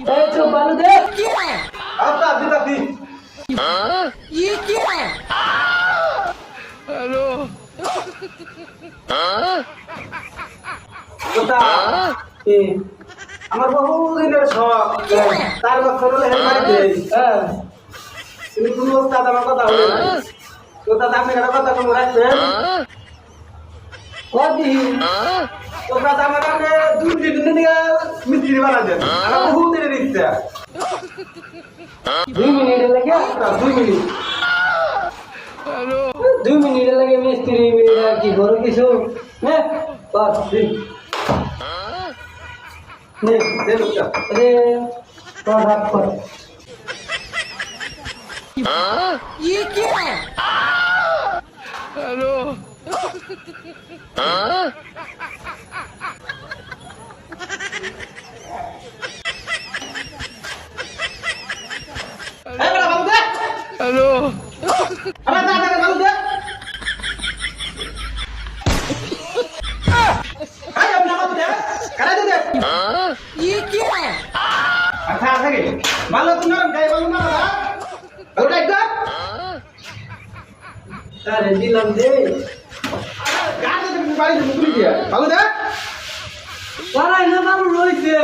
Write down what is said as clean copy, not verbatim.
ए तो बालू दे आता दीदा दी ये क्या है हेलो কোথা এ আমার বহুদিনের শখ তার বছর হলে হেলমেট দেই हां তুমি কোন ওস্তাদ আমার কথা বলে না তো দাদা আমি এর কথা কোন রাখবেন कोदी তো দাদা আমাকে দুই দিন নিয়ে মিস্ত্রি বানা দেন আমার বহুদিনের ইচ্ছা 2 मिनट लगे 2 মিনিট हेलो 2 मिनट लगे मिस्त्री मेरा की बड़ो किसो हैं बस दिन নে দে লোকটা अरे तो हाथ पर ये क्या है हेलो এই বড় বাবু দে हेलो আমার দাদা বাবু দে আই আপনি বাবু দে কারা দে দে ये क्या है আচ্ছা আছে কি ভালো তোমার গায়ে ভালো না দাদা ওটা একদম अरे दिलम दे গাড়ি দে বাড়ি মুখলি দিয়া বাবু দে পারাই না বাবু রইছে